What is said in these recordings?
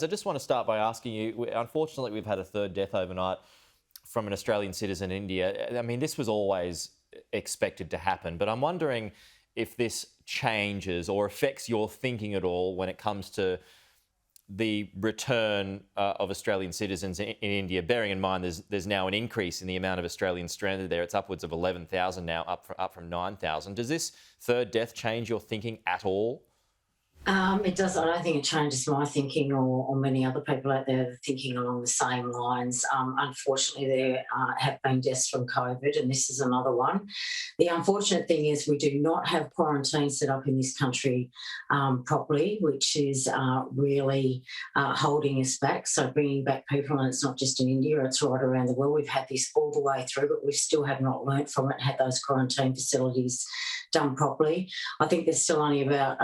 I just want to start by asking you, unfortunately, we've had a third death overnight from an Australian citizen in India. I mean, this was always expected to happen, but I'm wondering if this changes or affects your thinking at all when it comes to the return of Australian citizens in India, bearing in mind there's now an increase in the amount of Australians stranded there. It's upwards of 11,000 now, up from 9,000. Does this third death change your thinking at all? It does. I don't think it changes my thinking or many other people out there that are thinking along the same lines. Unfortunately, there have been deaths from COVID, and this is another one. The unfortunate thing is we do not have quarantine set up in this country properly, which is really holding us back. So bringing back people, and it's not just in India, it's right around the world. We've had this all the way through, but we still have not learnt from it, had those quarantine facilities done properly. I think there's still only about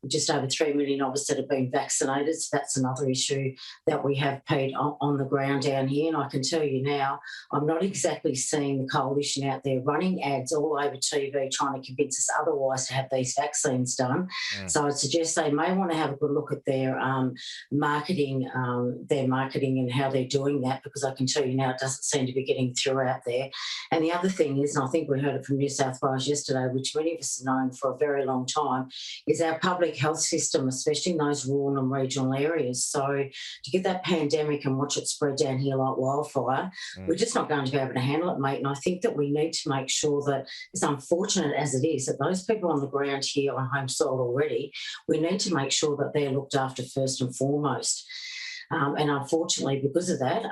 just over 3 million of us that have been vaccinated. So that's another issue that we have, Pete, on the ground down here. And I can tell you now, I'm not exactly seeing the coalition out there running ads all over TV trying to convince us otherwise to have these vaccines done. So I'd suggest they may want to have a good look at their marketing and how they're doing that, because I can tell you now it doesn't seem to be getting through out there. And the other thing is, and I think we heard it from New South Wales yesterday, which many of us have known for a very long time, is our public health system, especially in those rural and regional areas. So to get that pandemic and watch it spread down here like wildfire, we're just not going to be able to handle it, mate. And I think that we need to make sure that, as unfortunate as it is, that those people on the ground here on home soil already, we need to make sure that they're looked after first and foremost. And unfortunately, because of that,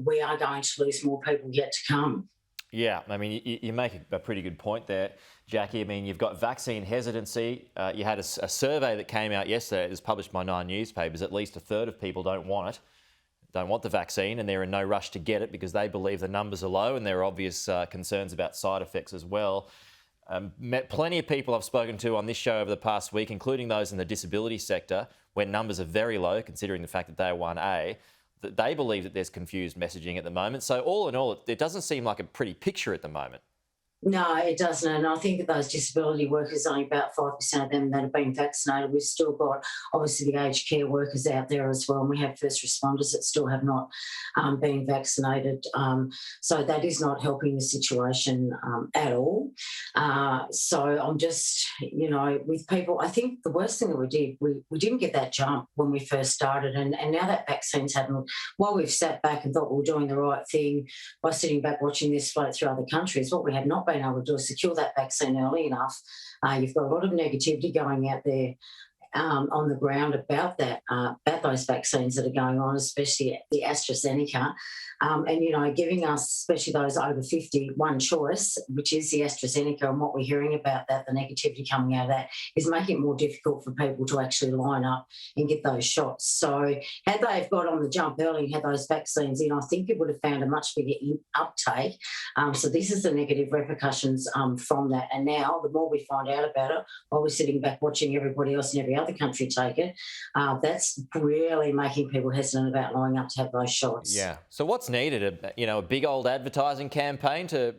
we are going to lose more people yet to come. Yeah, I mean, you make a pretty good point there, Jacqui. I mean, you've got vaccine hesitancy. You had a survey that came out yesterday. It was published by 9 newspapers. At least a third of people don't want the vaccine, and they're in no rush to get it because they believe the numbers are low, and there are obvious concerns about side effects as well. Met plenty of people I've spoken to on this show over the past week, including those in the disability sector, where numbers are very low, considering the fact that they are 1A. That they believe that there's confused messaging at the moment. So all in all, it doesn't seem like a pretty picture at the moment. No, it doesn't. And I think that those disability workers, only about 5% of them that have been vaccinated. We've still got, obviously, the aged care workers out there as well. And we have first responders that still have not been vaccinated. So that is not helping the situation at all. So I'm just, with people, I think the worst thing that we did, we didn't get that jump when we first started. And now that vaccine's happened, while we've sat back and thought we were doing the right thing by sitting back watching this float through other countries, what we have not been able to do is secure that vaccine early enough. You've got a lot of negativity going out there on the ground about those vaccines that are going on, especially the AstraZeneca. And giving us, especially those over 50, one choice, which is the AstraZeneca, and what we're hearing about that, the negativity coming out of that, is making it more difficult for people to actually line up and get those shots. So had they have got on the jump early and had those vaccines in, I think it would have found a much bigger uptake. So this is the negative repercussions from that. And now, the more we find out about it, while we're sitting back watching everybody else in every other country take it, that's really making people hesitant about lining up to have those shots. Yeah. So what's needed? A big old advertising campaign to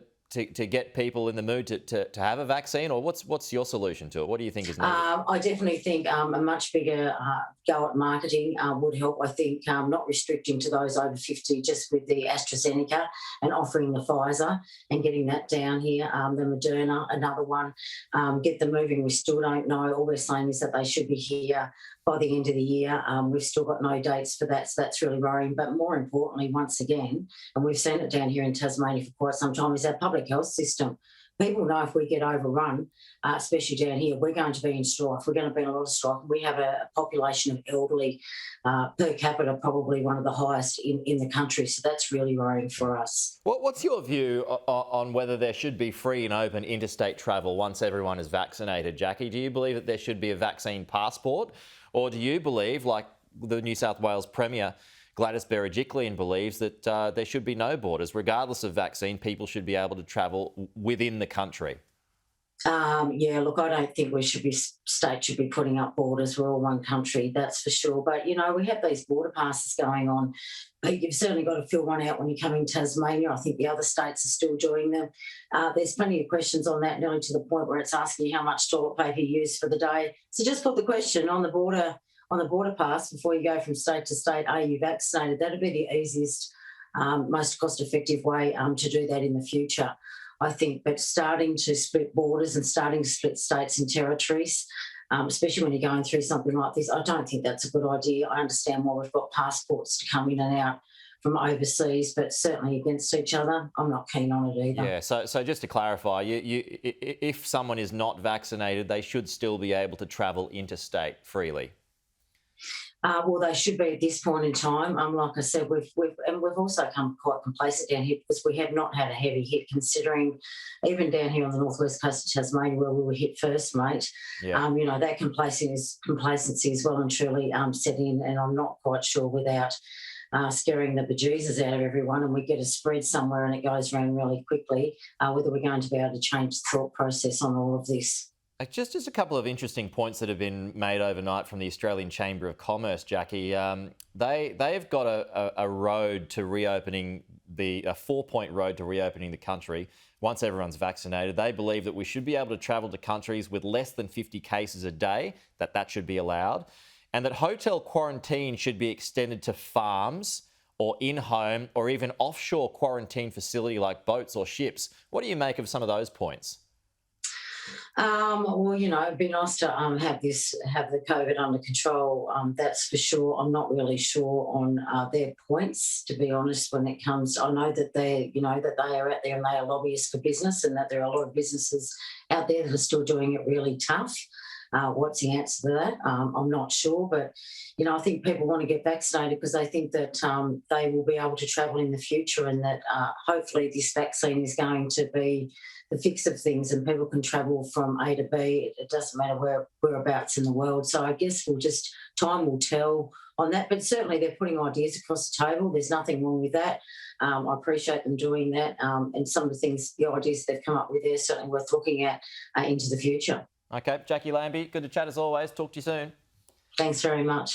get people in the mood to have a vaccine, or what's your solution to it? What do you think is needed? I definitely think a much bigger go at marketing would help. I think not restricting to those over 50 just with the AstraZeneca and offering the Pfizer and getting that down here. The Moderna, another one, get them moving. We still don't know. All we're saying is that they should be here by the end of the year. We've still got no dates for that, so that's really worrying. But more importantly, once again, and we've seen it down here in Tasmania for quite some time, is our public health system. People know if we get overrun, especially down here, we're going to be in strife. We're going to be in a lot of strife. We have a population of elderly per capita, probably one of the highest in the country. So that's really worrying for us. What's your view on whether there should be free and open interstate travel once everyone is vaccinated, Jacqui? Do you believe that there should be a vaccine passport? Or do you believe, like the New South Wales Premier, Gladys Berejiklian, believes that there should be no borders? Regardless of vaccine, people should be able to travel within the country. Look, I don't think states should be putting up borders. We're all one country, that's for sure. But, we have these border passes going on. But you've certainly got to fill one out when you come in Tasmania. I think the other states are still doing them. There's plenty of questions on that, nearly to the point where it's asking you how much toilet paper you use for the day. So just put the question on the border on the border pass before you go from state to state, are you vaccinated? That'd be the easiest, most cost-effective way to do that in the future, I think. But starting to split borders and starting to split states and territories, especially when you're going through something like this, I don't think that's a good idea. I understand why we've got passports to come in and out from overseas, but certainly against each other, I'm not keen on it either. Yeah, so just to clarify, if someone is not vaccinated, they should still be able to travel interstate freely. Well, they should be at this point in time. Like I said, we've also come quite complacent down here because we have not had a heavy hit, considering even down here on the northwest coast of Tasmania where we were hit first, mate. Yeah. That complacency is well and truly set in, and I'm not quite sure without scaring the bejesus out of everyone and we get a spread somewhere and it goes around really quickly, whether we're going to be able to change the thought process on all of this. Just a couple of interesting points that have been made overnight from the Australian Chamber of Commerce, Jacqui. They've got a road to reopening a 4-point road to reopening the country once everyone's vaccinated. They believe that we should be able to travel to countries with less than 50 cases a day, that should be allowed, and that hotel quarantine should be extended to farms or in-home or even offshore quarantine facility like boats or ships. What do you make of some of those points? Well, it'd be nice to have the COVID under control. That's for sure. I'm not really sure on their points, to be honest. When it comes, I know that they are out there and they are lobbyists for business, and that there are a lot of businesses out there that are still doing it really tough. What's the answer to that? I'm not sure, but I think people want to get vaccinated because they think that they will be able to travel in the future, and that hopefully this vaccine is going to be the fix of things, and people can travel from A to B. It doesn't matter whereabouts in the world. So I guess time will tell on that. But certainly they're putting ideas across the table. There's nothing wrong with that. I appreciate them doing that, and some of the ideas they've come up with there, certainly worth looking at into the future. Okay, Jacqui Lambie, good to chat as always. Talk to you soon. Thanks very much.